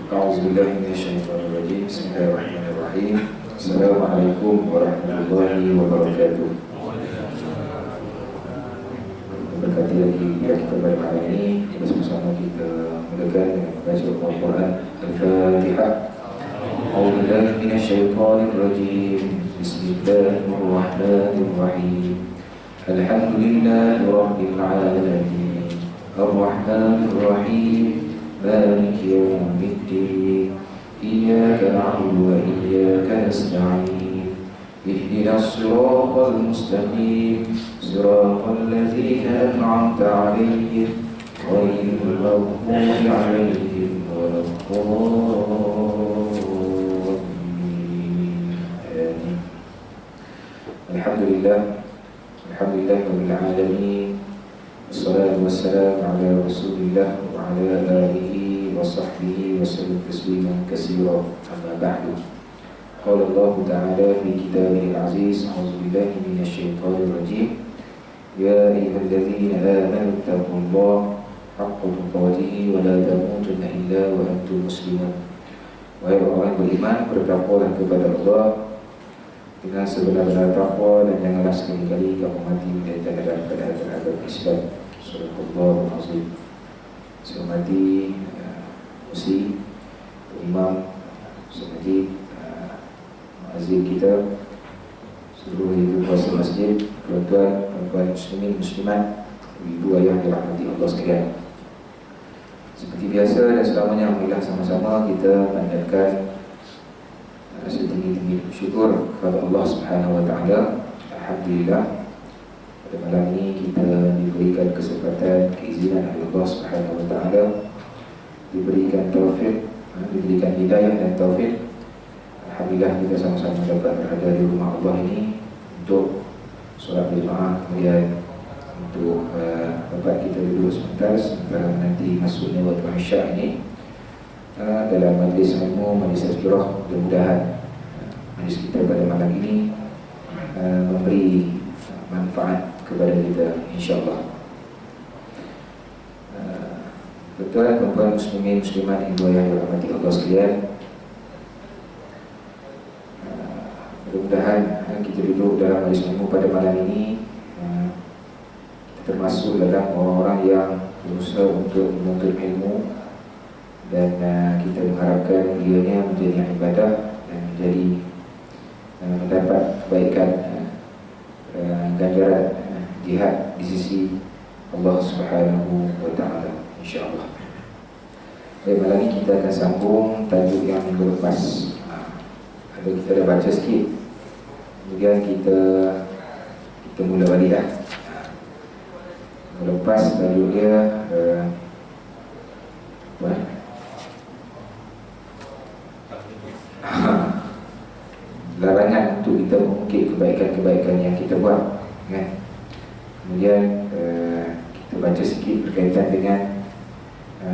A'udzubillahiminasyaitonirrajim. Bismillahirrahmanirrahim. Assalamualaikum warahmatullahi wabarakatuh. Berkati lagi kita pada malam ini, bersama-sama kita mulakan dengan membaca Al-Quran Al-Fatihah. A'udzubillahiminasyaitonirrajim. Bismillahirrahmanirrahim. Alhamdulillahirabbil alamin. Ar-Rahmanir-Rahim. مالك يوم الدين إياك نعبد وإياك نستعين اهدنا الصراط المستقيم صراط الذين أنعمت عليهم غير المغضوب عليهم ولا الضالين. الحمد لله رب العالمين. Wassalatu wassalamu ala rasulillah wa ala alihi wa sahbihi wa sallam tasliman katsira, amma ba'du. Qala Allah ta'ala fi kitabihil aziz, a'udzu billahi minasy syaithanir rajim. Ya ayyuhalladzina amanu taqullaha haqqa tuqatih wa la tamutunna illa wa antum muslimun. Wahai orang beriman, bertakwalah kepada Allah dengan sebenar-benar takwa dan janganlah sekali-kali kamu mati dalam keadaan terhadap Islam. Subhanallah azim. Saya hormati Musi, Imam, Semati, Muazzin kita, seluruh ibu kuasa masjid, tuan-tuan muslimin, muslimat, ibu ayah dirahmati Allah sekalian. Seperti biasa dan selamanya, alhamdulillah sama-sama kita panjatkan setinggi-tinggi syukur kepada Allah Subhanahu wa taala. Alhamdulillah, pada malam ini kita diberikan kesempatan, keizinan oleh Allah Subhanahu wa taala, diberikan taufik, diberikan hidayah dan taufik. Alhamdulillah kita sama-sama dapat berada di rumah Allah ini untuk solat berjemaah, kemudian untuk dapat kita duduk sebentar sementara menanti masuknya waktu Isya ini dalam majlis ilmu, majlis tazkirah. Mudah-mudahan majlis kita pada malam ini memberi manfaat kepada kita, insyaAllah. Betul, tuan-tuan muslimin, muslimat, ibu yang dirahmati Allah sekalian, mudah-mudahan kita duduk dalam majlis ilmu pada malam ini termasuk dalam orang-orang yang berusaha untuk menuntut ilmu, dan kita mengharapkan ianya menjadi ibadah dan menjadi mendapat kebaikan, ganjaran jihad di sisi Allah Subhanahu wa taala, insyaallah. Baik, malam ini kita akan sambung tajuk yang minggu lepas. Ada kita dah baca sikit, kemudian kita mula balik dah. Minggu lepas tajuk dia larangan untuk kita mengungkit kebaikan-kebaikan yang kita buat, kan? Kemudian kita baca sikit berkaitan dengan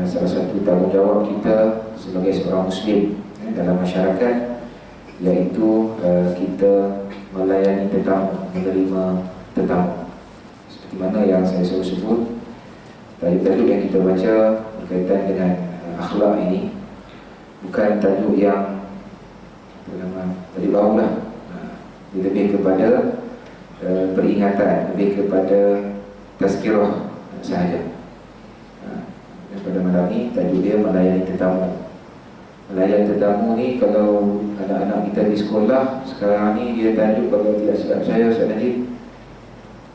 salah satu tanggungjawab kita sebagai seorang Muslim dalam masyarakat, iaitu kita melayani tetamu, menerima tetamu. Seperti mana yang saya selalu sebut, tajuk-tajuk yang kita baca berkaitan dengan akhlak ini bukan tajuk yang tajuk baru lah. Dia lebih kepada peringatan, lebih kepada tazkirah sahaja. Dan pada malam ni tajuk dia melayani tetamu. Melayani tetamu ni, kalau anak-anak kita di sekolah sekarang ni, dia tajuk, kalau tidak silap saya, Ustaz Najib,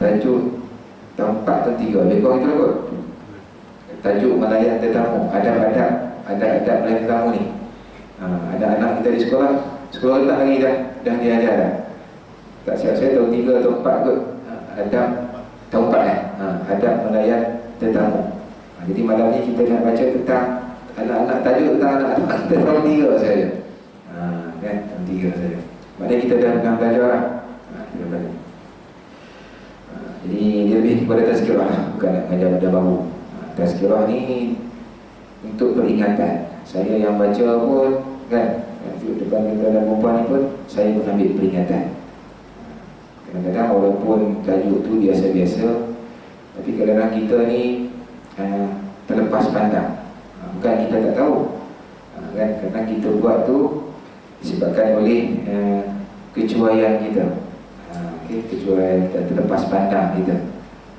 tajuk tempat tertiga, lebih kurang itu lah kot. Tajuk melayani tetamu, adab-adab melayani tetamu ni. Anak-anak kita di sekolah tak lagi dah diajar dah. Tak silap saya tahun 3 atau 4 kot, adab tahun 4 adab melayan tetamu. Jadi malam ni kita nak baca tentang anak-anak, tajuk tentang anak-anak kita tahun 3 saja. Kan, tahun 3 saja. Maknanya kita dah belajar lah. Jadi dia lebih kepada tazkirah lah, bukan nak mengajar benda baru. Tazkirah ni untuk peringatan. Saya yang baca pun, kan, depan tuan-tuan dan perempuan ni pun saya mengambil peringatan. Kadang-kadang walaupun tajuk tu biasa-biasa, tapi kadang-kadang kita ni terlepas pandang. Bukan kita tak tahu, kan, kita buat tu disebabkan oleh kecuaian kita, kecuaian kita, terlepas pandang kita.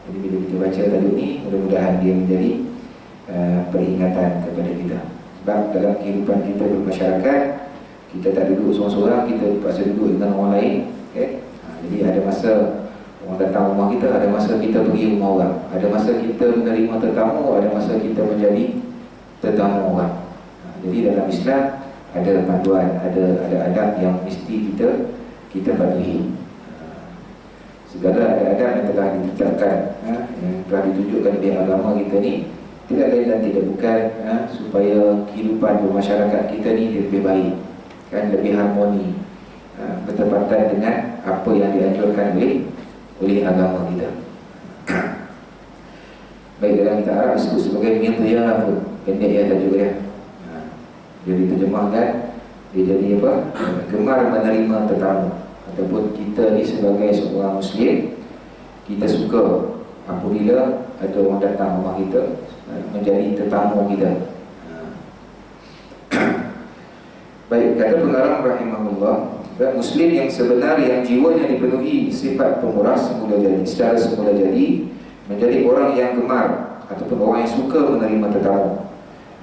Jadi bila kita baca tadi ni, mudah-mudahan dia menjadi peringatan kepada kita. Sebab dalam kehidupan kita bermasyarakat, kita tak duduk seorang-seorang, kita terpaksa duduk dengan orang lain. Jadi ada masa orang datang rumah kita, ada masa kita pergi rumah orang, ada masa kita menerima tetamu, ada masa kita menjadi tetamu orang. Jadi dalam Islam ada panduan, ada adab yang mesti kita patuhi. Segala adab yang telah ditetapkan, yang telah ditunjukkan oleh agama kita ni, tidak lain dan tidak bukan supaya kehidupan bermasyarakat kita ni lebih baik, lebih harmoni, bertepatan dengan apa yang dianjurkan oleh agama kita. Baik, dalam kita Arab disebut sebagai midhiyaf, pendek ya tajuk dia. Jadi terjemahkan dia jadi apa? Gemar menerima tetamu. Ataupun kita ni sebagai seorang Muslim, kita suka apabila ada orang datang rumah kita, menjadi tetamu kita. Baik, kata pengarang rahimahullah, Muslim yang sebenar, yang jiwanya dipenuhi sifat pemurah secara semula jadi, menjadi orang yang gemar ataupun orang yang suka menerima tetamu,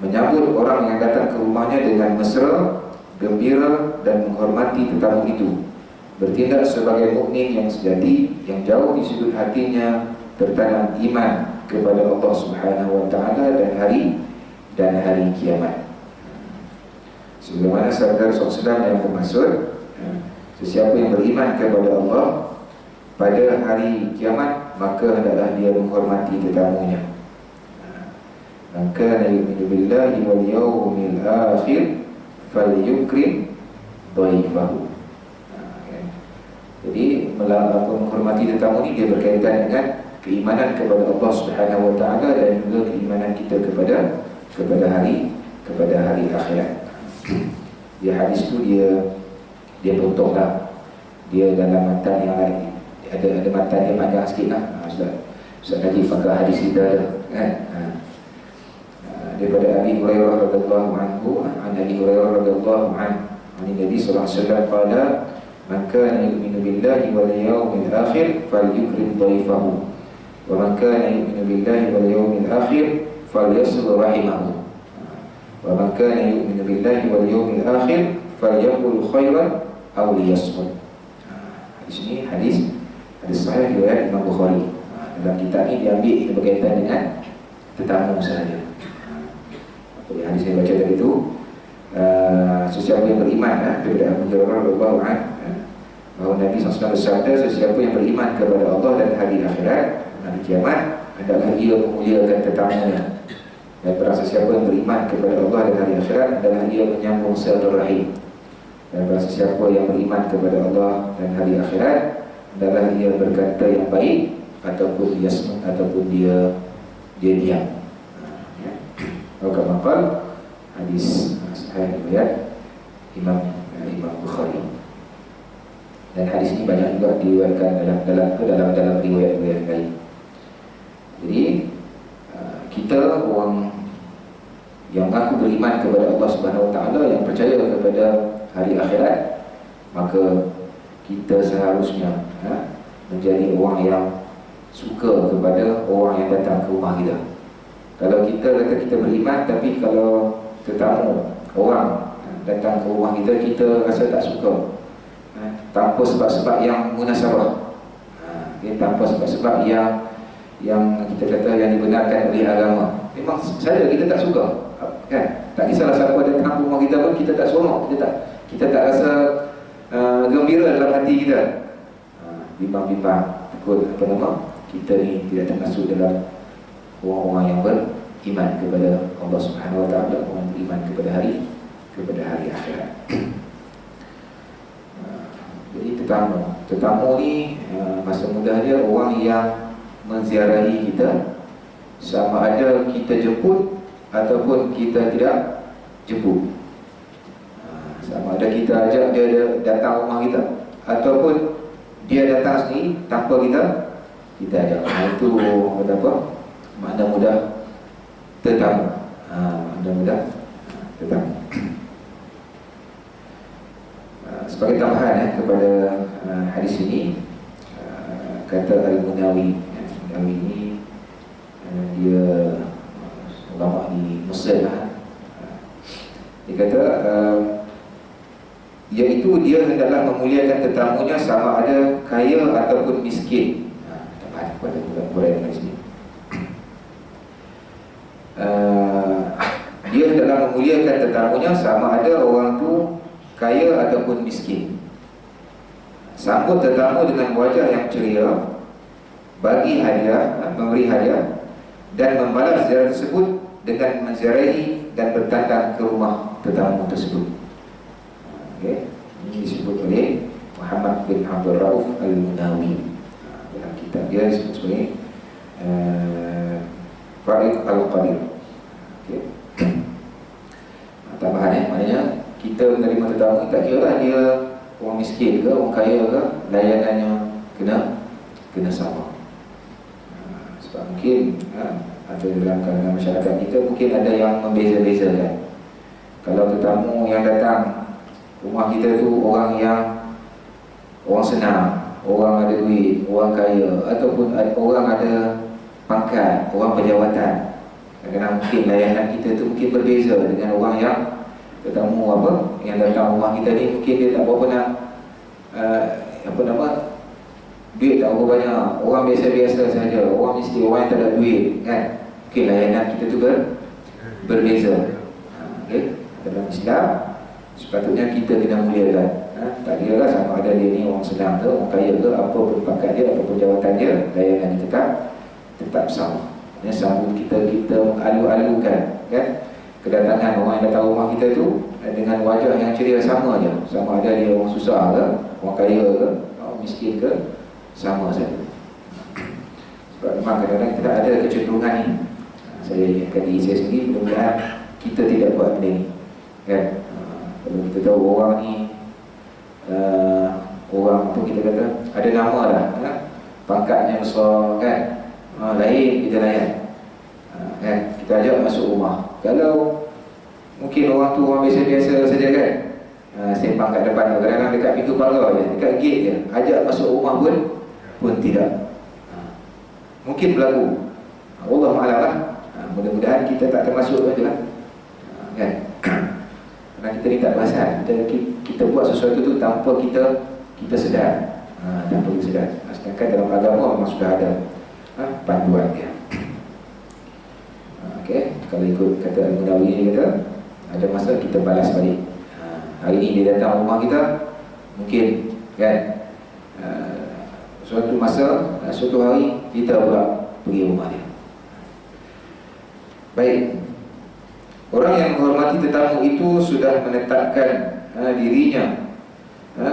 menyambut orang yang datang ke rumahnya dengan mesra, gembira dan menghormati tetamu itu, bertindak sebagai mukmin yang sejati, yang jauh di sudut hatinya tertanam iman kepada Allah Subhanahu wa taala dan hari kiamat. Sebagaimana sabda Rasulullah yang bermaksud, sesiapa yang beriman kepada Allah pada hari kiamat, maka hendaklah dia menghormati tetamunya. Maka yu'minu billahi wal yawmil akhir falyukrim dhaifahu. Jadi menghormati tetamu ini dia berkaitan dengan keimanan kepada Allah Subhanahu wa taala dan juga keimanan kita kepada hari akhirat. Dia hadis tu dia potonglah. Dia dalam matan yang lain ada matan dia panjang sikitlah. Ustaz tadi pakai hadis kita kan. Daripada Abi Hurairah radhiyallahu anhu, an Abi Hurairah radhiyallahu anhu, Nabi sallallahu alaihi wasallam qala, "Man kana yu'minu billahi wal yawmil akhir falyukrim dhaifahu, wa man kana yu'minu billahi wal yawmil akhir falyasil rahimahu, wa man kana yu'minu billahi wal yawmil akhir falyaqul khairan aw liyasmut." Hadis ini hadis sahih riwayat Imam Bukhari. Dalam kitab ini diambil yang berkaitan dengan tetamu sahaja. Hadis yang baca tadi itu, sesiapa yang beriman daripada Abu Hurairah radhiyallahu anhu, bahawa Nabi SAW bersabda, sesiapa yang beriman kepada Allah dan hari akhirat, hari kiamat, adalah ia memuliakan tetamunya. Dan barang sesiapa yang beriman kepada Allah dan hari akhirat, adalah ia menyambung silaturahim. Dan barang sesiapa yang beriman kepada Allah dan hari akhirat, adalah ia berkata yang baik, ataupun dia smut, ataupun dia diam. Maka maqal hadis sahih riwayat Imam Bukhari. Dan hadis ini banyak juga diriwayatkan dalam riwayat-riwayat lain. Jadi kita orang yang mengaku beriman kepada Allah Subhanahu wa taala, yang percaya kepada hari akhirat, maka kita seharusnya menjadi orang yang suka kepada orang yang datang ke rumah kita. Kalau kita kata kita beriman, tapi kalau tetamu orang datang ke rumah kita, kita rasa tak suka, tanpa sebab-sebab yang munasabah, tanpa sebab-sebab yang kita kata yang dibenarkan oleh agama, memang saja kita tak suka, kan? Tak kisahlah siapa datang ke rumah kita pun kita tak seronok, kita tak rasa gembira dalam hati kita. Bimbang-bimbang, takut kita ni tidak termasuk dalam orang-orang yang beriman kepada Allah Subhanahu wa taala, orang beriman kepada hari akhirat. Jadi tetamu ni masa mudah dia orang yang menziarahi kita, sama ada kita jemput ataupun kita tidak jemput. Sama ada kita ajak dia datang rumah kita, ataupun dia datang sendiri tanpa kita ajak. Itu apa? Makna mudah tetamu. Makna mudah tetamu. sebagai tambahan kepada hadis ini, kata Al-Munawi. Munawi ini dia ulama di Mesir lah. Dia kata iaitu dia hendaklah memuliakan tetamunya sama ada kaya ataupun miskin. Tambahan kepada Quran di sini. Dia hendaklah memuliakan tetamunya sama ada orang tu kaya ataupun miskin. Sambut tetamu dengan wajah yang ceria, bagi hadiah, memberi hadiah, dan membalas ziarah tersebut dengan menziarahi dan bertandang ke rumah tetamu tersebut. Okay. Ini disebut oleh Muhammad bin Abdul Rauf Al-Munawi. Dalam kitab dia disebut sebagai Farid Al-Qadir. Okay. Tambahan maknanya kita menerima tetamu, tak kira lah dia orang miskin ke, orang kaya ke, layanannya kena sama. Sebab mungkin ada dalam kalangan masyarakat kita mungkin ada yang membeza-bezakan. Kalau tetamu yang datang rumah kita tu orang senang, orang ada duit, orang kaya, ataupun orang ada pangkat, orang berjawatan. Kadang-kadang mungkin layanan kita tu mungkin berbeza dengan orang yang tetamu yang datang rumah kita ni, mungkin dia tak berapa nak duit tak berapa banyak, orang biasa-biasa saja, orang mesti orang yang tak ada duit kan. Mungkin layanan kita tu berbeza. Okay. Dalam Islam sepatutnya kita kena muliakan. Tak kira lah sama ada dia ni orang senang ke, orang kaya ke, apa pun pangkat dia, apa pun jawatan dia, layanan dia tetap sama. Sambut kita alu-alukan kan kedatangan orang yang datang rumah kita tu dengan wajah yang ceria sama aja. Sama ada dia orang susah ke, orang kaya ke, orang miskin ke, sama saja. Sebab memang kadang-kadang kita ada kecenderungan ni. Saya ingatkan diri saya sendiri, mudah-mudahan kita tidak buat benda ni kan. Kalau kita tahu orang ni orang apa kita kata ada nama dah kan? Pangkatnya besar kan, lain kita layan kan, kita ajak masuk rumah. Kalau mungkin orang tu orang biasa-biasa saja kan, sempang kat depan, kadang-kadang dekat pintu pagar je, dekat gate je, ajak masuk rumah pun tidak. Mungkin berlaku, Wallahualam lah. Mudah-mudahan kita tak termasuk saja lah kan. Kerana kita ni tak perasan, kita buat sesuatu tu tanpa kita sedar, tanpa kita sedar. Sedangkan dalam agama memang sudah ada panduan dia. Okay. Kalau ikut kata Al-Munawi ni, kata ada masa kita balas balik. Hari ni dia datang rumah kita, mungkin kan suatu masa, suatu hari kita pula pergi rumah dia. Baik. Orang yang menghormati tetamu itu sudah menetapkan dirinya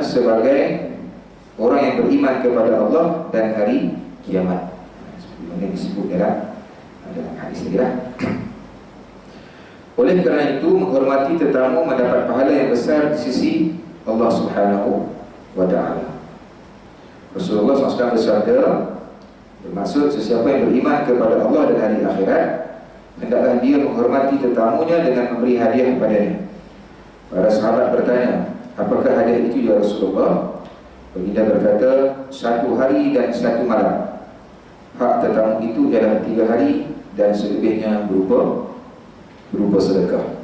sebagai orang yang beriman kepada Allah dan hari kiamat. Seperti mana disebut dalam hadis ini lah. Oleh kerana itu, menghormati tetamu mendapat pahala yang besar di sisi Allah Subhanahu wa Ta'ala. Rasulullah SAW bersabda, bermaksud sesiapa yang beriman kepada Allah dan hari akhirat, hendaklah dia menghormati tetamunya dengan memberi hadiah kepadanya. Para sahabat bertanya, apakah hadiah itu ya Rasulullah? Baginda berkata, 1 hari dan 1 malam. Hak tetamu itu ialah 3 hari dan selebihnya berupa sedekah.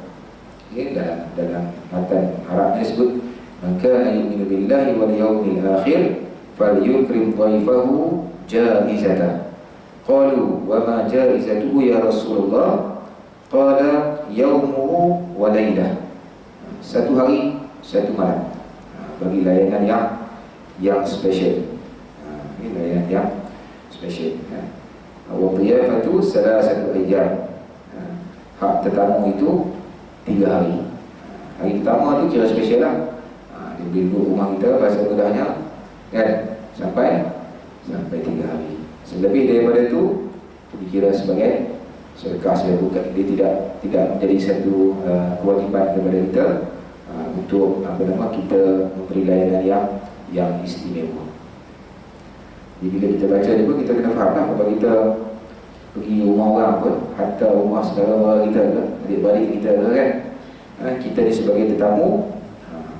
Okay, dalam matan Arabnya disebut, man kana yu'minu billahi wal yawmil akhir falyukrim dhaifahu jaizatan. Qalu wa ma jaizatuhu ya Rasulullah? Qala yaumuhu wa lailah. 1 hari 1 malam. Bagi layanan yang special. Ini layanan yang special. Wa dhiyafatu 3 ayyam. Hak tetamu itu 3 hari. Hari pertama tu kira special lah. Dia beli rumah kita, bahasa mudahnya kan, sampai 3 hari. Selebih daripada itu dikira sebagai sedekah saja, bukan, dia tidak menjadi satu kewajiban kepada kita untuk kita memberi layanan yang istimewa. Jadi bila kita baca ni pun kita kena faham lah, kalau kita pergi rumah orang pun, hatta rumah saudara kita ke, adik-beradik kita ke kan, kita ni sebagai tetamu,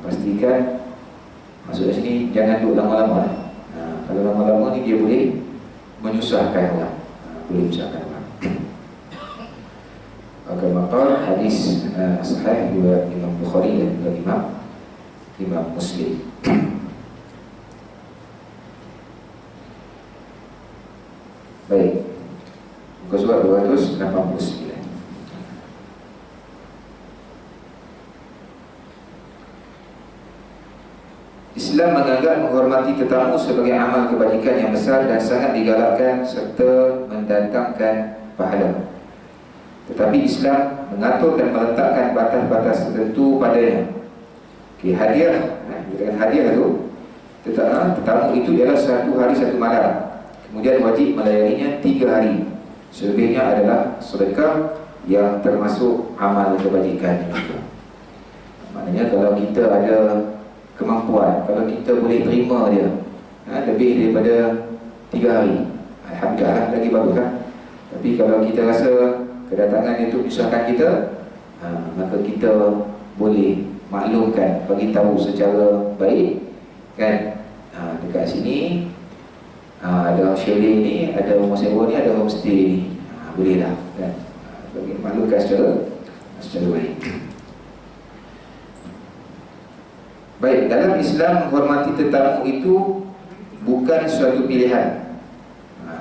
pastikan Maksudnya sini jangan duduk lama-lama lah. Kalau lama-lama ni dia boleh menyusahkan orang, boleh menyusahkan orang. Maka hadis sahih riwayat Imam Bukhari dan juga Imam Muslim. Baik, muka surat 289. Islam menganggap menghormati tetamu sebagai amal kebajikan yang besar dan sangat digalakkan serta mendatangkan pahala. Tetapi Islam mengatur dan meletakkan batas-batas tertentu padanya. Hadiah, dengan hadiah itu, tetamu itu ialah 1 hari 1 malam. Kemudian wajib melayaninya 3 hari. Selebihnya adalah sedekah yang termasuk amal kebajikan. Maknanya kalau kita ada kemampuan, kalau kita boleh terima dia lebih daripada 3 hari, alhamdulillah, lagi bagus kan. Tapi kalau kita rasa kedatangan itu menyusahkan kita, maka kita boleh maklumkan, bagi tahu secara baik kan, dekat sini ada chalet ni, ada rumah sewa ni, ada homestay ni, bolehlah kan, bagi maklumkan secara baik. Baik, dalam Islam menghormati tetamu itu bukan suatu pilihan.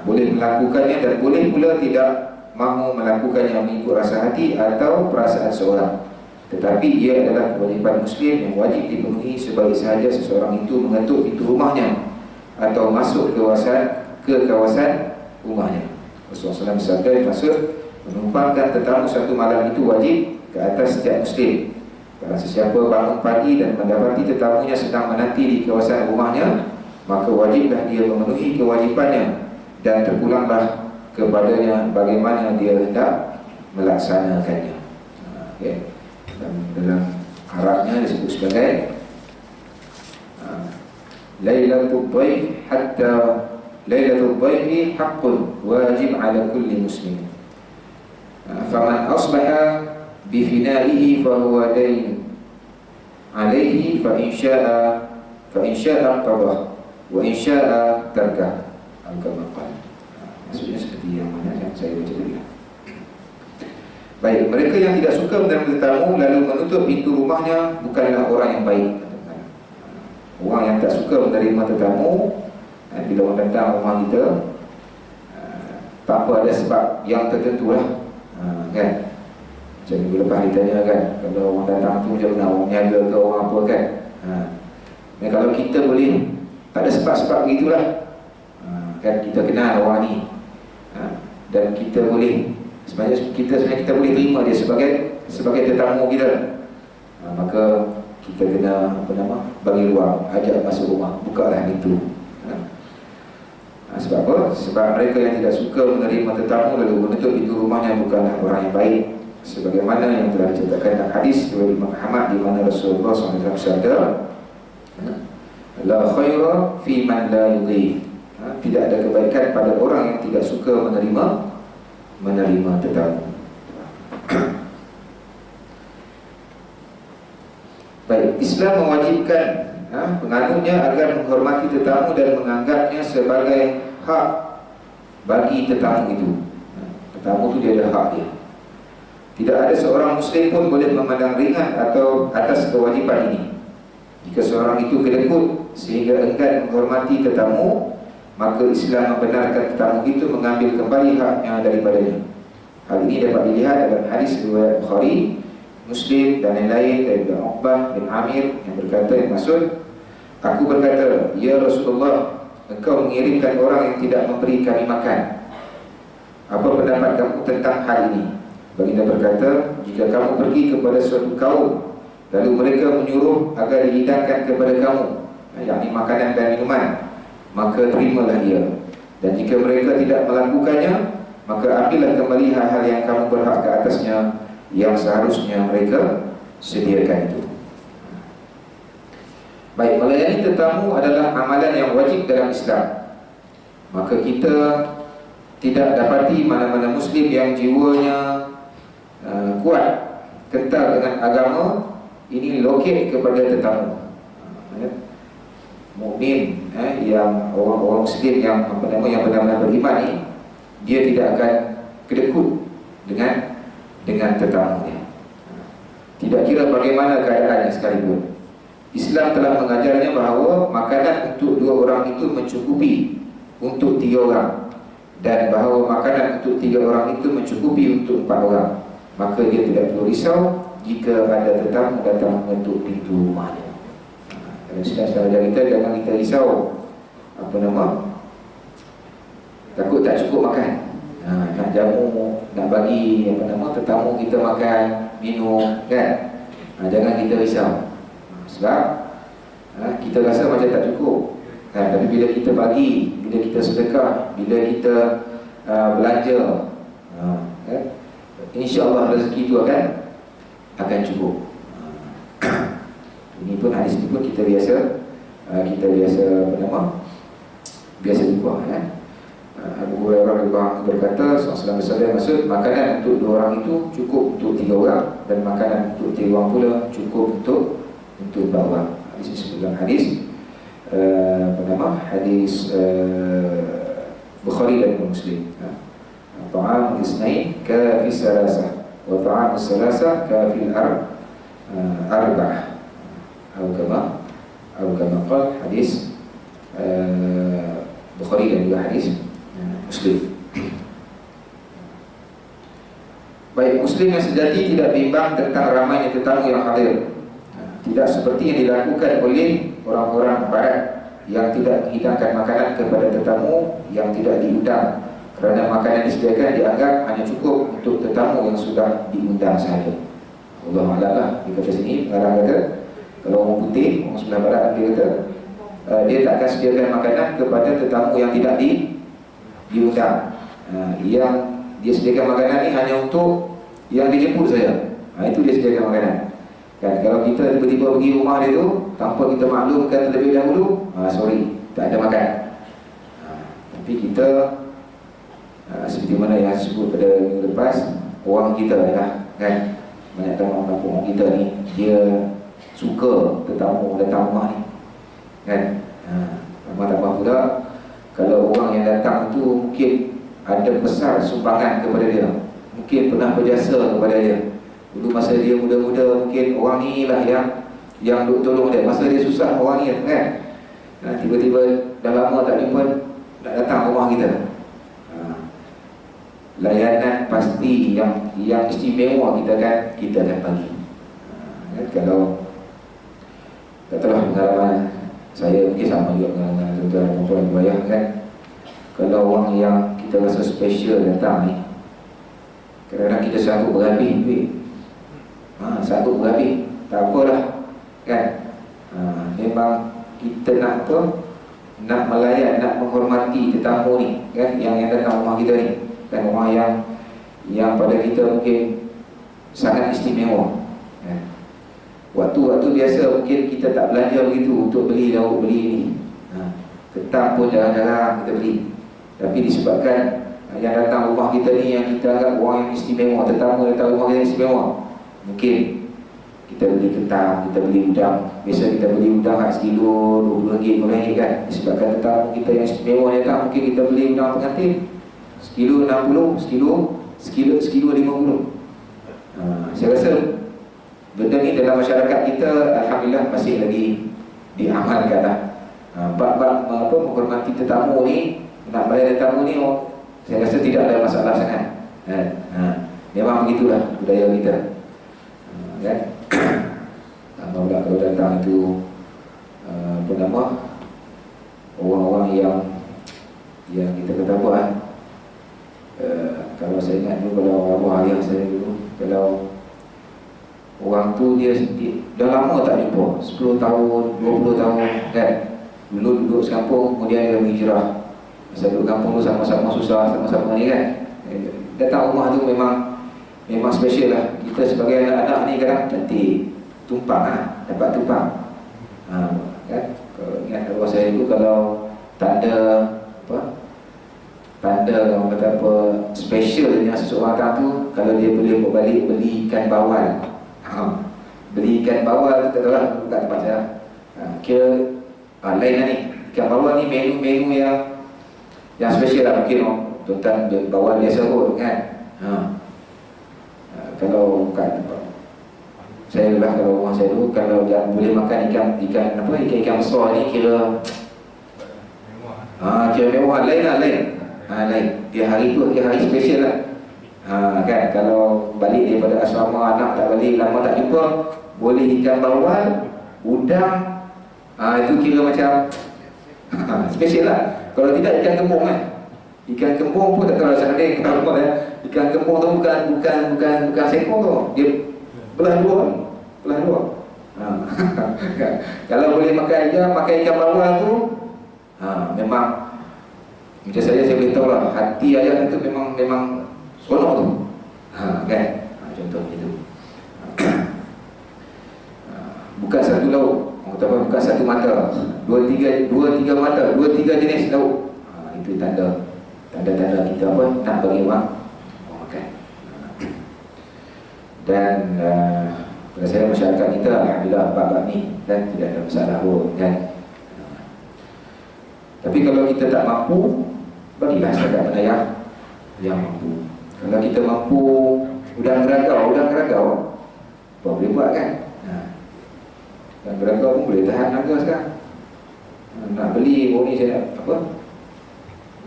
Boleh melakukannya dan boleh pula tidak mahu melakukannya mengikut rasa hati atau perasaan seorang. Tetapi ia adalah kewajiban Muslim yang wajib dipenuhi sebagai sahaja seseorang itu mengetuk pintu rumahnya atau masuk ke kawasan rumahnya. Rasulullah SAW bersabda, maksud menumpangkan tetamu 1 malam itu wajib ke atas setiap Muslim. Kalau sesiapa bangun pagi dan mendapati tetamunya sedang menanti di kawasan rumahnya, maka wajiblah dia memenuhi kewajipannya dan terpulanglah kepadanya bagaimana dia hendak melaksanakannya. Okay. Dalam Arabnya disebut sebagai Lailatul Dhaif, hatta Lailatul Dhaifi haqqun wajib ala kulli muslim. Faman asbaha bifinaihi fahuwa dain alaihi fa in syaa qadah wa in syaa tarkah. Maksudnya seperti yang mana yang saya baca tadi. Baik, mereka yang tidak suka menerima tetamu lalu menutup pintu rumahnya bukanlah orang yang baik. Orang yang tak suka menerima tetamu, bila orang datang rumah kita, tak apa, ada sebab yang tertentu lah, kan. Macam minggu lepas ditanya kan, kalau orang datang tu macam mana, orang niaga ke orang apa kan. Dan kalau kita boleh, tak ada sebab-sebab begitulah, kan, kita kenal orang ni, dan kita boleh, sebenarnya kita boleh terima dia sebagai tetamu kita, maka kita kena bagi ruang, ajak masuk rumah, bukalah pintu. Sebab apa? Sebab mereka yang tidak suka menerima tetamu lalu menutup pintu rumahnya bukanlah orang yang baik, sebagaimana yang telah diceritakan dalam hadis dari Imam Ahmad di mana Rasulullah SAW bersabda, la khaira fi man la yudhif. Tidak ada kebaikan pada orang yang tidak suka menerima tetamu. Baik, Islam mewajibkan penganutnya agar menghormati tetamu dan menganggapnya sebagai hak bagi tetamu itu. Tetamu itu dia ada hak dia. Tidak ada seorang Muslim pun boleh memandang ringan atau atas kewajiban ini. Jika seorang itu kedekut sehingga enggan menghormati tetamu, maka Islam membenarkan tetamu itu mengambil kembali haknya daripadanya. Hal ini dapat dilihat dalam hadis riwayat Bukhari, Muslim dan lain-lain dari Uqbah bin Amir yang berkata, yang maksud, aku berkata, ya Rasulullah, engkau mengirimkan orang yang tidak memberi kami makan. Apa pendapat kamu tentang hal ini? Baginda berkata, jika kamu pergi kepada suatu kaum lalu mereka menyuruh agar dihidangkan kepada kamu, yakni makanan dan minuman, maka terimalah ia. Dan jika mereka tidak melakukannya, maka ambillah kembali hal-hal yang kamu berhak ke atasnya, yang seharusnya mereka sediakan itu. Baik, melayani tetamu adalah amalan yang wajib dalam Islam. Maka kita tidak dapati mana-mana Muslim yang jiwanya kuat, kental dengan agama ini lokek kepada tetamu. mukmin, yang orang-orang Muslim yang yang benar-benar beriman ni, dia tidak akan kedekut dengan tetamunya. Tidak kira bagaimana keadaannya sekalipun. Islam telah mengajarnya bahawa makanan untuk 2 orang itu mencukupi untuk 3 orang, dan bahawa makanan untuk 3 orang itu mencukupi untuk 4 orang. Maka dia tidak perlu risau jika ada tetamu datang mengetuk pintu rumahnya. Kalau Islam ajar kita, jangan kita risau takut tak cukup makan. Nak jamu, nak bagi tetamu kita makan, minum, kan? Jangan kita risau. Sebab kita rasa macam tak cukup, kan? Tapi bila kita bagi, bila kita sedekah, bila kita belanja, kan? InsyaAllah rezeki itu akan cukup. Ini pun, hadis ini pun kita biasa biasa lupa, kan? Abu Hurairah radhiyallahu anhu berkata, Rasulullah SAW maksud makanan untuk 2 orang itu cukup untuk 3 orang, dan makanan untuk 3 orang pula cukup untuk 4 orang. Hadis disebutkan hadis hadis Bukhari dan Muslim. Ta'am isnain ka fi salasah, wa ta'am salasah ka fi arba'ah, atau kama qala hadis Bukhari dan juga hadis Muslim. Baik, Muslim yang sejati tidak bimbang tentang ramainya tetamu yang hadir. Tidak seperti yang dilakukan oleh orang-orang barat yang tidak menghidangkan makanan kepada tetamu yang tidak diundang, kerana makanan disediakan dianggap hanya cukup untuk tetamu yang sudah diundang sahaja. Allah Alam lah, di kata sini pengarang kata, kalau orang putih, orang sebelah barat, dia kata dia tak akan sediakan makanan kepada tetamu yang tidak diundang. Yang dia sediakan makanan ni hanya untuk yang dijemput saja. Itu dia sediakan makanan. Kan, kalau kita tiba-tiba pergi rumah dia tu tanpa kita maklumkan terlebih dahulu, sorry, tak ada makan. Tapi kita seperti mana yang sebut pada minggu lepas, orang kita adalah, kan, banyak orang kampung kita ni, dia suka tetamu datang rumah ni, kan. Tambah-tambah pula, kalau orang yang datang tu mungkin ada besar sumbangan kepada dia, mungkin pernah berjasa kepada dia. Dulu masa dia muda-muda, mungkin orang ni lah yang duk tolong dia. Masa dia susah, orang ni, kan. Tiba-tiba dah lama tak jumpa, nak datang rumah kita. Layanan pasti yang istimewa kita akan bagi. Kalau katalah pengalaman saya, mungkin sama juga pengalaman tuan-tuan dan puan-puan bayar, kan. Kalau orang yang kita rasa special datang ni, kadang-kadang kita sanggup berhabis duit. Sanggup berhabis, tak apalah, kan. Memang kita nak nak melayan, nak menghormati tetamu ni, kan, yang datang rumah kita ni, kan. Orang yang pada kita mungkin sangat istimewa, kan. Waktu biasa mungkin kita tak belanja begitu untuk beli lauk, beli ni, ketam pun jarang-jarang kita beli. Tapi disebabkan yang datang rumah kita ni, yang kita anggap orang yang istimewa, tetamu datang rumah kita yang istimewa, mungkin kita beli ketam, kita beli udang. Biasa kita beli udang sekilo RM20, RM20, kan. Disebabkan tetamu kita yang istimewa datang, mungkin kita beli udang pengantin sekilo RM60, sekilo RM50. Saya rasa benda ni dalam masyarakat kita, alhamdulillah, masih lagi diamalkan lah. Bab menghormati tetamu ni, nak melayan tetamu ni, saya rasa tidak ada masalah sangat, kan. Memang begitulah budaya kita, kan. Tambah kalau datang itu orang-orang yang kita kata apa, kalau saya ingat dulu, kalau arwah ayah saya dulu, kalau orang tu dia dah lama tak jumpa, 10 tahun, 20 tahun, kan. Dulu duduk sekampung, kemudian dia berhijrah. Masa duduk kampung tu sama-sama susah, sama-sama ni, kan. Datang rumah tu memang special lah. Kita sebagai anak-anak ni kadang cantik, tumpang, dapat tumpang, kan. Kalau ingat arwah saya dulu, kalau tanda orang kata apa specialnya seseorang datang tu, kalau dia boleh balik beli ikan bawal. Beli ikan bawal, kita tahu lah, bukan tempat saya. Kira lain lah ni. Ikan bawal ni menu-menu yang special lah mungkin tuan bawal biasa kot kan. Kalau kat saya lah, kalau rumah saya dulu, kalau boleh makan ikan besar ni kira mewah. Lain lah, lain. Dia hari tu dia hari special lah. Kan, kalau balik daripada asrama, anak tak balik, lama tak jumpa, boleh ikan bawal, udang, itu kira macam special lah. Kalau tidak, ikan kembung kan. Ikan kembung pun tak tahu rasa dia. Ikan kembung tu bukan sekor tu, dia belah dua. Kalau boleh makan ikan bawal tu, memang macam saya boleh tahu lah, hati ayah itu memang seronok tu. Kan? Contoh itu. Bukan satu lauk, bukan satu mata, dua tiga mata, dua tiga jenis lauk. Itu tanda kita nak bagi orang makan. Dan pada saya, masyarakat kita alhamdulillah bab ni kan tidak ada masalah pun kan. Tapi kalau kita tak mampu, bagilah setakat penayang yang mampu. Kalau kita mampu udang geragau apa boleh buat kan. Dan geragau pun boleh tahan harga sekarang. Nak beli ni saya nak apa,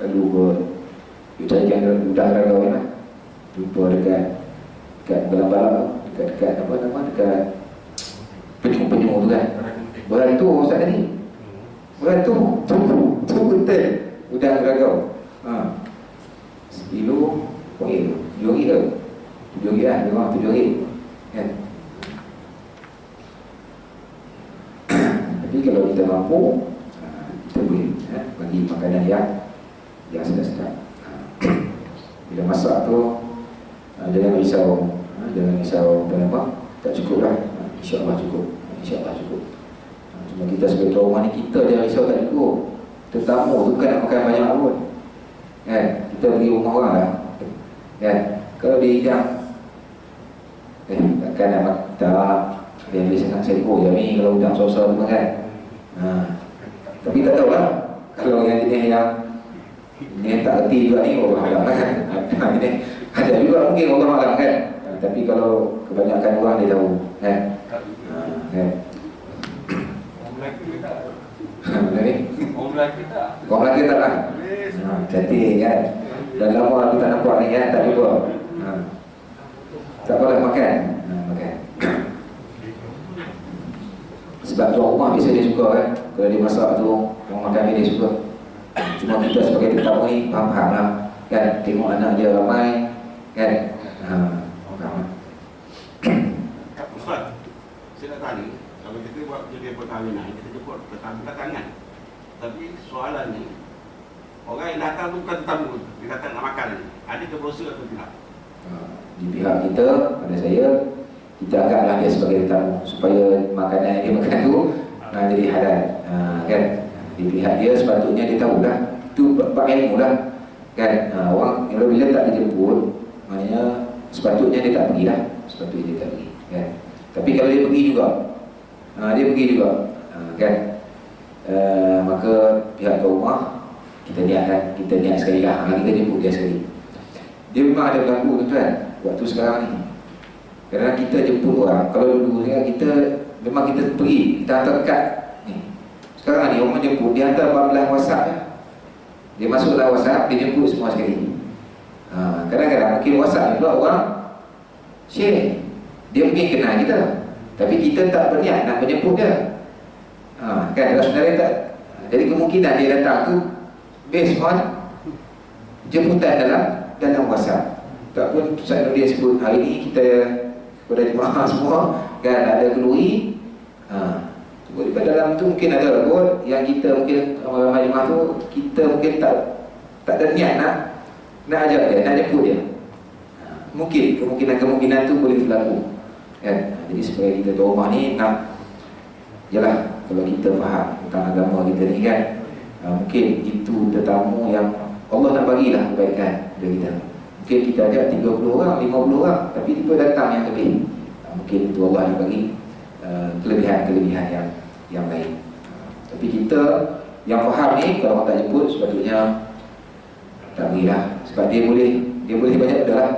lalu carikan udang geragau ni lah. Jumpa dekat balap-balap, dekat apa nama, dekat penyu tu kan. Berantu Ustaz tadi. Berantu tu betul udang geragau. Sekilo RM7 ke? RM7 lah, memang RM7 kan. Tapi kalau kita mampu, kita boleh bagi makanan yang sedap-sedap. Bila masak tu, jangan risau apa, tak cukup lah. InsyaAllah cukup. Cuma kita sebagai tuan rumah ni, kita jangan risau tak cukup. Tetamu tu bukan nak makan banyak pun kan. Kita pergi rumah orang lah kan, kalau dia hidang takkan nak dia boleh senang seko je ni kalau udang sosok tu kan. Tapi tak tahu lah, kalau yang jenis yang tak erti juga ni, Allah alam kan. Ada juga mungkin Allah alam kan. Tapi kalau kebanyakan orang dia tahu kan. Orang lelaki tak lah. Cantik kan. Dah lama aku tak nampak ni kan, tak jumpa. Tak boleh makan. Sebab tuan rumah biasa dia suka kan. Kalau dia masak tu, orang makan dia suka. Cuma kita sebagai tetamu ni faham lah kan. Tengok anak dia ramai kan. Faham. Ustaz, saya nak tanya, kalau kita buat kerja perkahwinan, kita jemput tetamu datangan. Tapi soalan ni, orang yang datang tu bukan tetamu, dia datang nak makan ni. Ada ke broser atau tidak? Di pihak kita, pada saya, kita anggaplah dia sebagai tetamu supaya makanan yang dia makan tu jadi halal kan. Di pihak dia sepatutnya dia tahu lah, itu bab ilmu lah kan. Orang kalau bila tak dijemput, maknanya sepatutnya dia tak pergi lah. Sepatutnya dia tak pergi kan. Tapi kalau dia pergi juga, kan, maka pihak tuan rumah kita niat sekali lah, kita jemput dia sekali. Dia memang ada berlaku tuan waktu sekarang ni. Kerana kita jemput orang, kalau dulu kita memang kita pergi, kita hantar kad ni. Sekarang ni orang jemput, dia hantar 14 WhatsApp ya. Dia masuk dalam WhatsApp, dia jemput semua sekali. Kadang-kadang mungkin WhatsApp ni pula orang share. Dia mungkin kenal kita, tapi kita tak berniat nak menjemput dia. Kan, sebenarnya tak. Jadi kemungkinan dia datang tu based on jemputan dalam WhatsApp. Tak pun Ustaz Nurdin sebut hari ni kita kepada jemaah semua kan ada kenduri. Sebut di dalam tu mungkin ada kot yang kita mungkin ramai jemaah tu kita mungkin tak ada niat nak ajak dia, nak jemput dia. Mungkin kemungkinan tu boleh berlaku kan. Jadi supaya kita tuan rumah ni nak, yalah, kalau kita faham tentang agama kita ni kan, mungkin itu tetamu yang Allah nak bagilah kebaikan kepada kita. Mungkin kita ajak 30 orang, 50 orang, tapi tiba datang yang lebih. Mungkin itu Allah nak bagi kelebihan yang lain. Tapi kita yang faham ni, kalau orang tak jemput sepatutnya tak berilah. Sebab dia boleh banyak benda lah.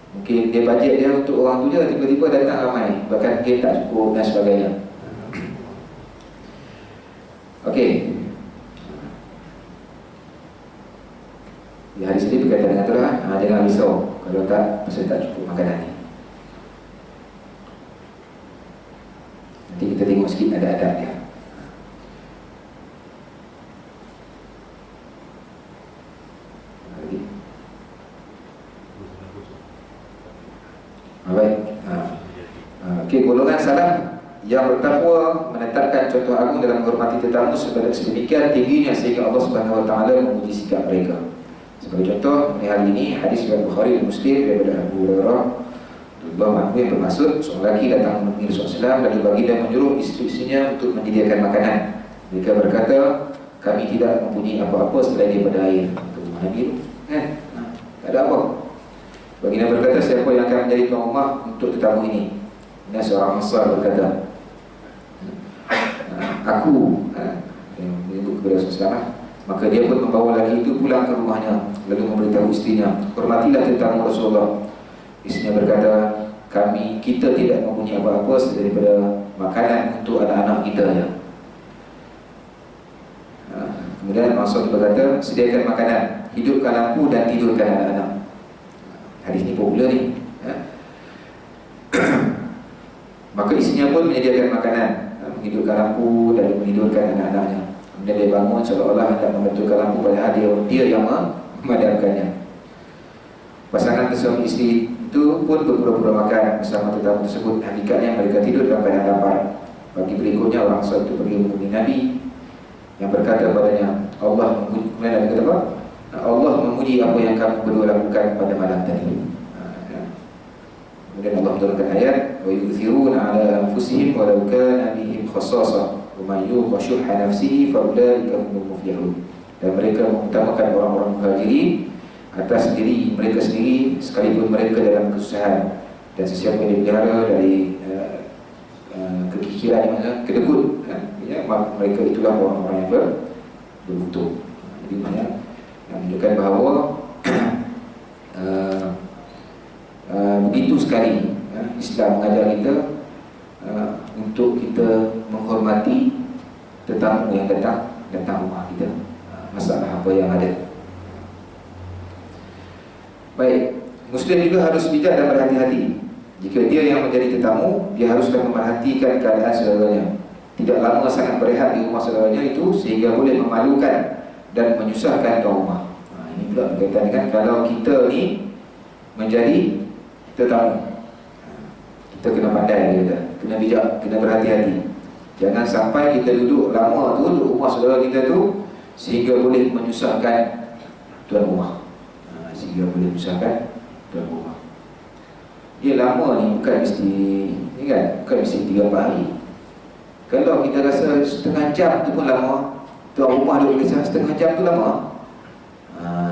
Mungkin dia bajet dia untuk orang tu je, tiba-tiba datang ramai, bahkan mungkin tak cukup dan sebagainya. Okey. Di hadis ini berkaitan dengan itulah, jangan risau kalau tak, pasal tak cukup makanan ni. Nanti kita tengok sikit adab-adab dia. Baik. Okey, golongan salaf yang bertakwa menetapkan contoh agung dalam menghormati tetamu sedemikian tingginya sehingga Allah Subhanahu Wa Taala memuji sikap mereka. Sebagai contoh, hal ini hadis riwayat Bukhari dan Muslim daripada Abu Hurairah radhiyallahu anhu yang bermaksud seorang lelaki datang menemui Rasulullah SAW, lalu baginda menyuruh isteri-istrinya untuk menyediakan makanan. Mereka berkata, kami tidak mempunyai apa-apa selain daripada air. Untuk Nabi itu, kan? Tak ada apa. Baginda berkata, siapa yang akan menjadi tuan rumah untuk tetamu ini? Dan seorang Ansar berkata, aku, yang menyebut kepada Rasulullah. Maka dia pun membawa lelaki itu pulang ke rumahnya, lalu memberitahu istrinya, hormatilah tetamu Rasulullah. Istrinya berkata, kita tidak mempunyai apa-apa selain daripada makanan untuk anak-anak kita saja. Kemudian Rasul berkata, sediakan makanan, hidupkan lampu dan tidurkan anak-anak. Hadis ni popular ni. Maka istrinya pun menyediakan makanan, menghidupkan lampu dan menidurkan anak-anaknya. Kemudian dia bangun seolah-olah hendak membetulkan lampu, padahal dia yang memadamkannya. Pasangan suami isteri itu pun berpura-pura makan bersama tetamu tersebut. Hakikatnya mereka tidur dalam keadaan lapar. Pagi berikutnya orang Ansar itu pergi menemui Nabi yang berkata padanya, Allah memuji. Kemudian Nabi kata apa? Allah memuji apa yang kamu berdua lakukan pada malam tadi. Kemudian Allah turunkan ayat, wa yu'thiruna 'ala anfusihim walau kana bihim khassasah. وَمَنْ يُوقَ شُحَّ نَفْسِهِ فَأُولَٰئِكَ هُمُ الْمُفْلِحُونَ. Dan mereka mengutamakan orang-orang muhajirin atas diri mereka sendiri sekalipun mereka dalam kesusahan. Dan sesiapa yang dipelihara dari kekikiran, kedekut, ya, mereka itulah orang-orang yang beruntung. Jadi banyak yang menunjukkan bahawa begitu sekali Islam mengajar kita untuk kita menghormati tetamu yang datang rumah kita, masalah apa yang ada. Baik, Muslim juga harus bijak dan berhati-hati. Jika dia yang menjadi tetamu, dia haruslah memerhatikan keadaan saudaranya. Tidak lama sangat berehat di rumah saudaranya itu sehingga boleh memalukan dan menyusahkan tuan rumah. Ini pula berkaitan dengan kalau kita ni menjadi tetamu. Kita kena pandai, dia kata, kena bijak, kena berhati-hati. Jangan sampai kita duduk lama tu, duduk rumah saudara kita tu sehingga boleh menyusahkan tuan rumah. Sehingga boleh menyusahkan tuan rumah. Dia lama ni bukan mesti, ni kan, bukan mesti 3-4 hari. Kalau kita rasa setengah jam tu pun lama, tuan rumah duduk kisah setengah jam tu lama.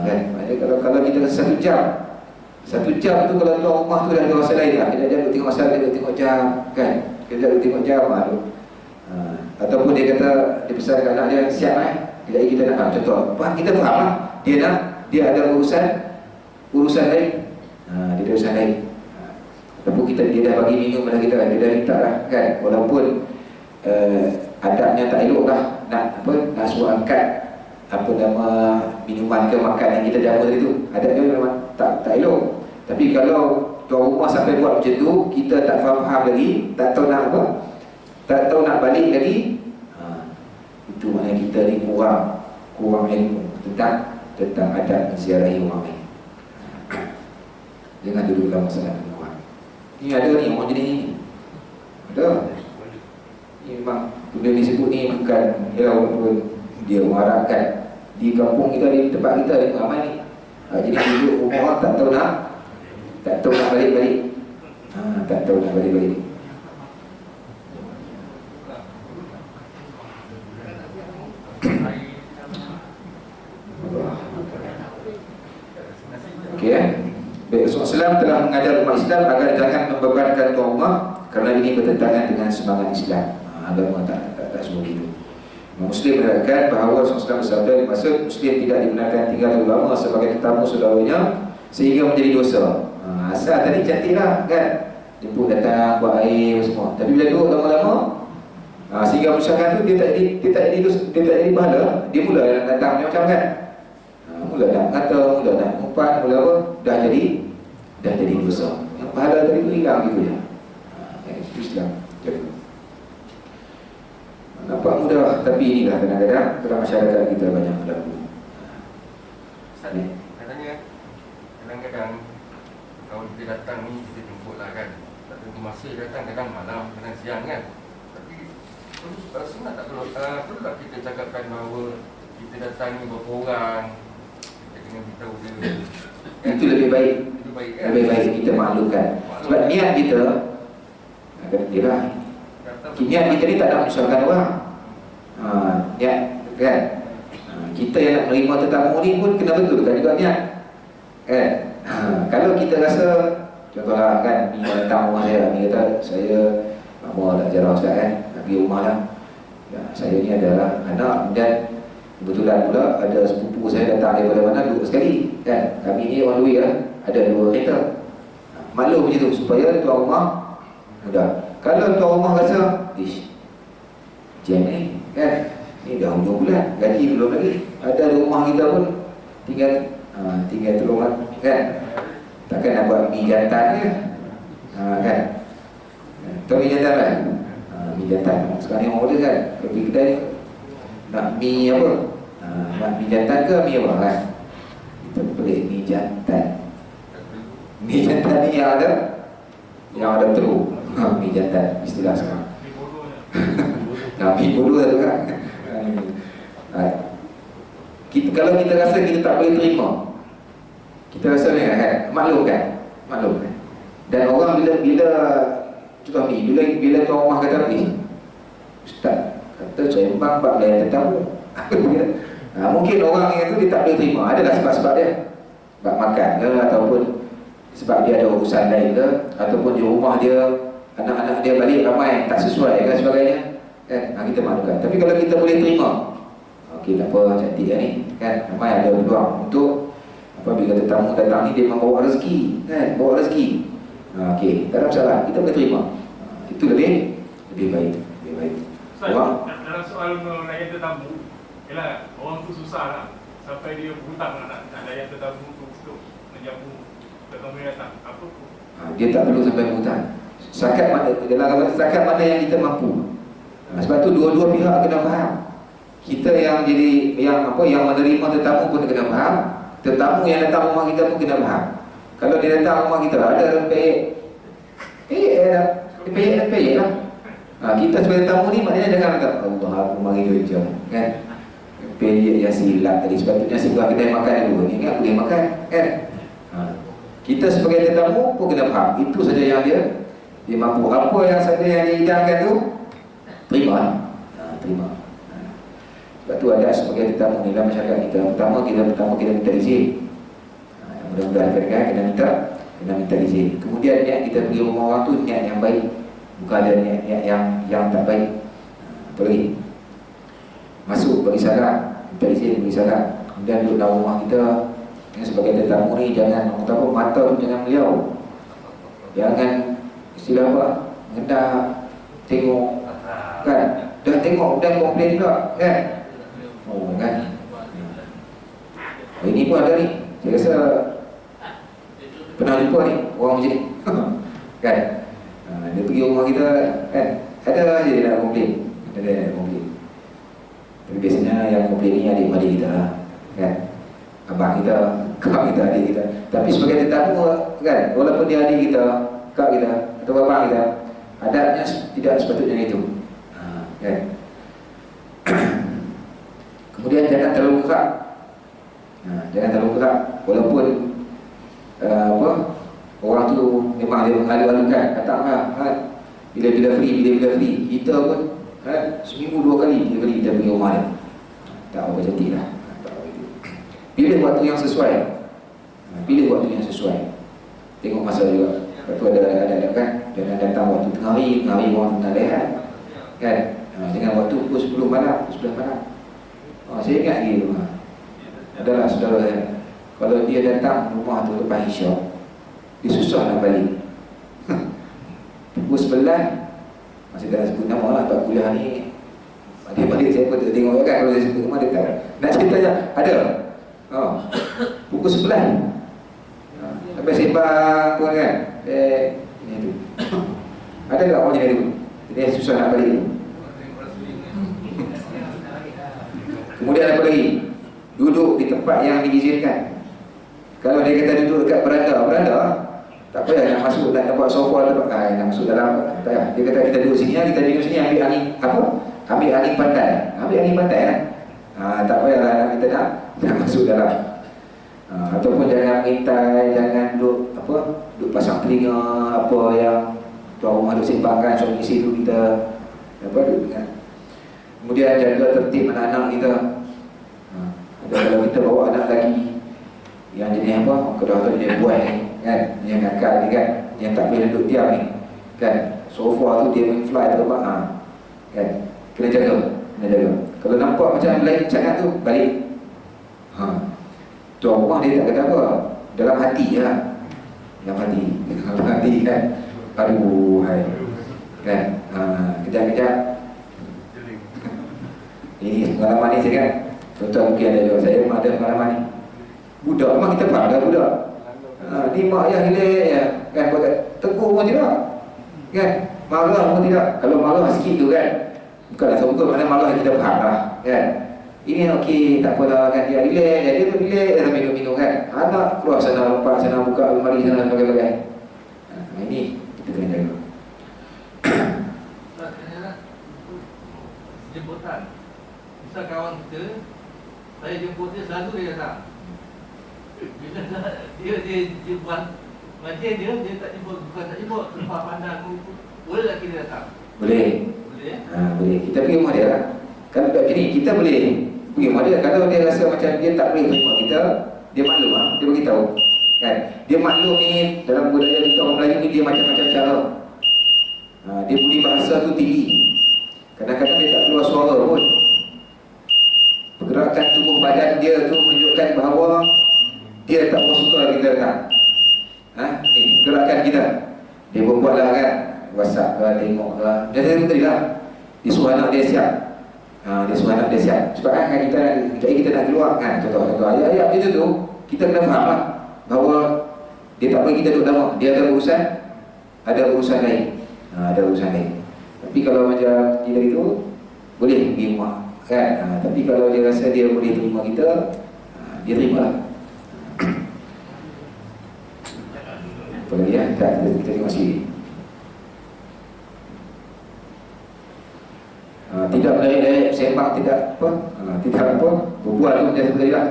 Kan, maknanya kalau kita rasa 1 jam, 1 jam tu kalau tuan rumah tu dah ada rasa lain lah. Kita jangan tengok masalah, dia tengok jam, kan. Kita jangan tengok jam tu. Ataupun dia kata, dia pesan ke anak dia, siap kejap lagi kita nak, contoh, kita faham lah, dia ada urusan lain, dia ada urusan lain. Ataupun dia dah bagi minum pada kita, dia dah minta lah, kan. Walaupun adabnya tak elok lah, nak suruh angkat apa nama minuman ke makan yang kita jamu tadi tu, adabnya memang tak elok. Tapi kalau tuan rumah sampai buat macam tu, kita tak faham lagi, tak tahu nak apa, tak tahu nak balik lagi, itu maknanya kita ni kurang ilmu tentang adab menziarahi orang lain. Jangan dulu dalam masalah dengan orang. Ni ada ni orang jenis ni, ada. Ni memang benda disebut ni bukan dia mengharapkan. Di kampung kita, di tempat kita ada ramai ni. Jadi duduk rumah tak tahu nak balik-balik. Tak tahu nak balik-balik. Okey, Baik, Rasulullah SAW telah mengajar umat Islam agar jangan membebankan tuan rumah kerana ini bertentangan dengan semangat Islam. Agama tak semua itu. Muslim menerangkan bahawa Rasulullah bersabda, maksud Muslim tidak dibenarkan tinggal terlalu lama sebagai tetamu saudaranya sehingga menjadi dosa. Asal tadi cantik lah kan, jemput datang, buat air semua. Tapi bila duduk lama-lama, sehingga usahakan tu dia tak jadi pahala, dia mula datang macam kan. Mula nak kata, mula nak umpat, mula apa, dah jadi dosa. Yang pahala tadi tu hilang gitu je. Itu Islam. Jadi nampak mudah, tapi inilah kadang-kadang dalam masyarakat kita banyak berlaku. Katanya kadang-kadang kalau kita datang ni kita jemput lah kan, tak tentu masa datang, kadang malam, kadang siang kan. Tapi sunat tak perlu tak kita cakapkan bahawa kita datang ni berapa orang, kita kena beritahu dia. Itu lebih baik. Kan? Lebih baik kita maklumkan. Sebab niat kita niat kita ni tak nak menyusahkan orang. Niat kan. Kita yang nak menerima tetamu ni pun kena betul kan juga niat. Kan? Kalau kita rasa contohlah kan, ni datang rumah saya, ni kata saya lama tak jarang Ustaz kan, nak pergi rumah lah. Saya ni adalah anak dan kebetulan pula ada sepupu saya datang daripada mana, duduk sekali kan. Kami ni on the way lah, ada 2 kereta. Maklum macam tu supaya tuan rumah mudah. Kalau tuan rumah rasa jam ni kan, ni dah hujung bulan, gaji belum lagi, ada rumah kita pun tinggal tolongan kan, takkan nak buat mi jantan je kan. Tahu mi jantan kan? Mi jantan sekarang ni orang order kan, pergi kedai nak mi apa, nak mi jantan ke mi apa kan. Kita pelik mi jantan. Mi jantan ni yang ada teruk. Mi jantan istilah sekarang. Mi bodoh tu kan. Kalau kita rasa kita tak boleh terima, kita rasa ni kan, maklum kan. Dan orang bila contoh ni, bila tuan rumah kata Ustaz kata sembang bab layan tetamu. Mungkin orang yang tu dia tak boleh terima. Adalah sebab-sebab dia, sebab makan ke, ataupun sebab dia ada urusan lain ke, ataupun di rumah dia anak-anak dia balik ramai tak sesuai kan sebagainya kan. Kita maklumkan. Tapi kalau kita boleh terima, okey tak apa, cantik ni kan, ramai ada peluang untuk apabila tetamu datang ni dia membawa rezeki kan, bawa rezeki. Okey, tak ada masalah, kita boleh terima. Itu lebih baik. Ustaz, dalam soal melayan tetamu, yalah, orang tu susah lah sampai dia berhutang nak layan tetamu tu untuk menjamu tetamu yang datang. Apa tu? Dia tak perlu sampai berhutang. Zakat mana yang kita mampu. Sebab tu dua-dua pihak kena faham. Kita yang menerima tetamu pun kena faham, tetamu yang datang rumah kita pun kena faham. Kalau dia datang rumah kita ada rempeyek lah. Kita sebagai tamu ni maknanya jangan kata Allah aku mari 2 jam kan. Rempeyek yang silap tadi, sepatutnya sebuah kedai makan dulu ni kan boleh makan kan. Kita sebagai tetamu pun kena faham. Itu saja yang dia mampu. Apa yang saja yang dihidangkan tu terima. Sebab tu ada sebagai tetamu ni dalam masyarakat kita. Pertama kita minta izin. Mudah-mudahan kan kena minta izin. Kemudian niat kita pergi rumah orang tu niat yang baik, bukan ada niat yang tak baik. Apa lagi? Masuk bagi salam, minta izin bagi salam. Kemudian duduk dalam rumah kita sebagai tetamu ni jangan mata tu jangan meliau. Jangan istilah apa? Ngedak, tengok kan. Dah tengok dan komplain juga kan. Kan. Ini pun ada ni. Saya rasa pernah jumpa ni orang macam ni kan. Dia pergi rumah kita kan, ada je dia nak komplain. Tapi biasanya yang komplain ni adik-adik kita lah kan, abang kita, kakak kita, adik kita. Tapi sebagai tetamu kan, walaupun dia adik kita, kakak kita atau abang kita, adabnya tidak sepatutnya itu kan. Kemudian jangan terlalu kerak. Walaupun orang tu memang dia menghalu-halukan, kata bila free kita pun seminggu 2 kali kita pergi rumah dia. Tak apa cantik lah. Pilih waktu yang sesuai. Tengok masa juga. Lepas tu ada kan, jangan datang waktu tengah hari orang tengah rehat kan. Jangan waktu pukul 10 malam, pukul 11 malam. Saya ingat gitu. Adalah saudara, kalau dia datang rumah tu lepas isyak, dia susah nak balik. Pukul 11, masih tak sebut nama lah, tak kuliah ni dia balik, saya pun tak tengok kan. Kalau saya sebut rumah dia tak nak cerita je, ada pukul 11 sampai sembang pun kan. Ini tu ada tak orang macam tu? Dia susah nak balik. Kemudian apa lagi? Duduk di tempat yang diizinkan. Kalau dia kata duduk dekat beranda, tak payah nak masuk dan nampak sofa tempat, nak masuk dalam, tak payah. Dia kata kita duduk sini, kita duduk sini, ambil angin apa? Ambil angin pantai. Ambil angin pantai kan? Tak payahlah kita nak masuk dalam. Ataupun jangan mengintai, jangan duduk apa? Duduk pasang telinga apa yang tuan rumah duduk sembangkan, suami isteri tu kita apa duduk dengan. Kemudian jaga tertib anak-anak kita. Kalau kita bawa anak lagi yang jenis apa? Kedua-dua jenis buai ni kan, yang akal ni kan, yang tak boleh duduk diam ni kan, sofa tu dia main fly terbang kan, kena jaga. Kalau nampak macam lain sangat tu, balik. Tuan rumah dia tak kata apa, dalam hati je lah. Dalam hati kan, aduh hai kan, kejap-kejap. Ini pengalaman ni saya kan, tuan-tuan mungkin ada juga, saya memang ada pengalaman ni. Budak memang kita faham dah budak. Ni mak ayah hilir ya, kan, tegur pun tidak kan, marah pun tidak. Kalau marah sikit tu kan, bukanlah sangka, mana marah kita faham lah kan. Ini okey, tak apalah kan, dia hilir, dia tu hilir, dia minum-minum kan. Anak keluar sana, lompat sana, buka almari sana, sebagainya. Ini kita kena jaga. Jemputan. Misal kawan kita, saya jemput dia, selalu dia datang. Bila dia buat ngajian dia tak jemput, bukan tak jemput, tempat pandang, boleh tak kita datang? Boleh. Boleh ya? Boleh. Kita pergi rumah dia lah. Kalau kat sini, kita boleh pergi rumah dia. Kalau dia rasa macam dia tak boleh terima kita, dia maklum lah, dia beritahu kan. Dia maklum ni, dalam budaya kita orang Melayu ni, dia macam-macam cara. Dia budi bahasa tu tinggi. Kadang-kadang dia tak keluar suara pun. Pergerakan tubuh badan dia tu menunjukkan bahawa dia tak suka kita datang. Ni gerakan kita. Dia berbuat lah kan, WhatsApp lah, tengok lah. Dia tadi lah, dia suruh anak dia siap. Dia suruh anak dia siap. Sebab kan kita nak keluar kan, contoh ayat-ayat macam tu, kita kena faham lah bahawa dia tak boleh kita duduk lama. Dia ada urusan lain. Ada urusan lain. Tapi kalau macam kita itu, boleh pergi rumah kan. Tapi kalau dia rasa dia boleh terima kita, dia terima lah. Apa lagi ya? Kita tengok sikit. Tidak melayak-layak sembang, tidak apa, tidak apa, berbual tu macam tadi lah.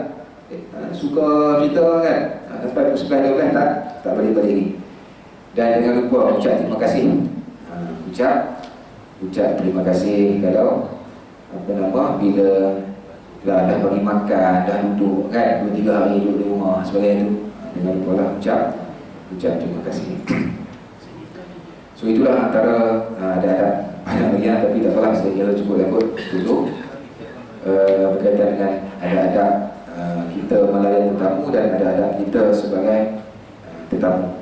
Suka cerita kan, sampai pukul 11-12 tak balik-balik lagi. Dan jangan lupa ucap terima kasih. Ucap terima kasih kalau apa nama, bila dah bagi makan, dah duduk kan, 2-3 hari duduk di rumah sebagainya tu, jangan lupa lah ucap terima kasih. So itulah antara ada banyak lagi tapi tak salah, saya cukup lah kot duduk berkaitan dengan adab-adab kita melayan tetamu dan adab-adab kita sebagai tetamu.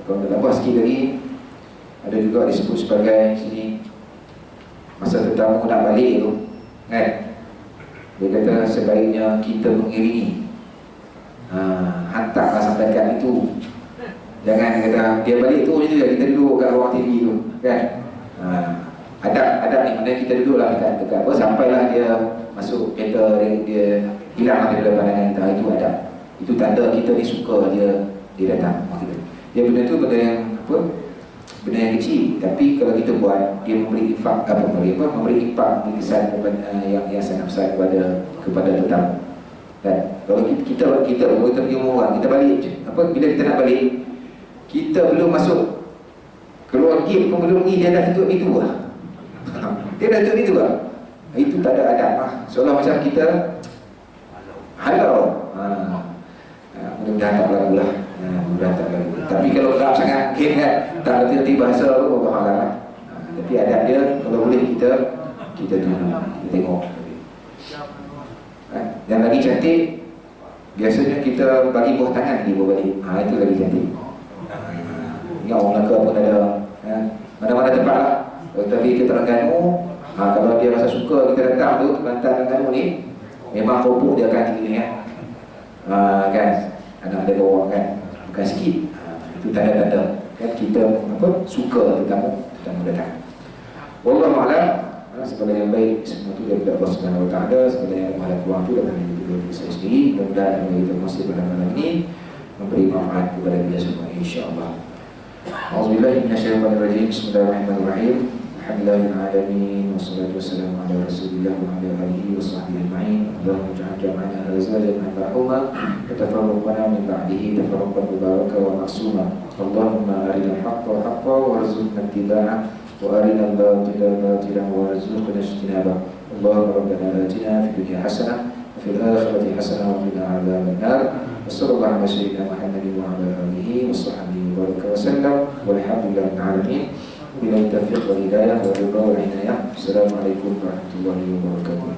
Kalau nak tambah sikit lagi, ada juga disebut sebagai sini masa tetamu nak balik tu kan, dia kata sebaiknya kita mengiringi, hantarlah sampaikan itu. Jangan kata dia balik tu je, kita duduk kat ruang TV tu kan. Adab ni mana kita duduklah dekat apa, sampailah dia masuk kereta, dia hilanglah daripada pandangan kita. Itu adab. Itu tanda kita ni suka dia datang rumah kita. Dia benda tu benda yang apa, benda yang kecil, tapi kalau kita buat, dia memberi impak, memberi kesan yang sangat besar kepada tetamu. Dan kalau kita pergi rumah orang, kita balik bila kita nak balik, kita belum masuk keluar gate pun belum pergi, dia dah tutup pintu lah. Dia dah tutup pintu lah. Itu tak ada adab lah. Seolah macam kita halau. Mudah-mudahan tak berlaku lah. Tapi kalau gelap sangat mungkin kan, tak berhenti bahasa apa lah. Tapi adab dia, kalau boleh kita kita tengok. Yang lagi cantik, biasanya kita bagi buah tangan lagi buah balik. Itu lagi cantik. Ingat orang Melaka pun ada, mana-mana tempat lah. Tapi kita Terengganu, kalau dia rasa suka kita datang tu Kelantan Terengganu ni, memang kerupuk dia akan tinggi kan. Kan, ada bawah kan, bukan sikit. Itu tanda-tanda kan kita suka tetamu datang. Wallahu a'lam. Segala yang baik semua itu daripada Allah Subhanahu Wa Taala. Segala yang malah kurang itu datang dari diri saya sendiri. Mudah-mudahan kita masih pada malam ini memberi manfaat kepada kita semua, insya-Allah. A'udzubillahi minasyaitonirrajim. Bismillahirrahmanirrahim. Alhamdulillahil alamin wassalatu wassalamu ala Rasulillah wa ala alihi washabbihi ajma'in. Allahumma ij'al jam'ana hadza jam'an marhuma wa tafarraqana min ba'dihi tafarraqan mubaraka wa ma'suma. Allahumma arinal haqqa haqqan warzuqna ittiba'ah وأرنا الباطل باطلا وارزقنا اجتنابه. اللهم ربنا آتنا في الدنيا حسنة وفي الآخرة حسنة وقنا عذاب النار. وصلى الله على سيدنا محمد وعلى آله وصحبه وبارك وسلم والحمد لله رب العالمين. وبالله التوفيق والهداية والرضا والعناية. السلام عليكم ورحمة الله وبركاته.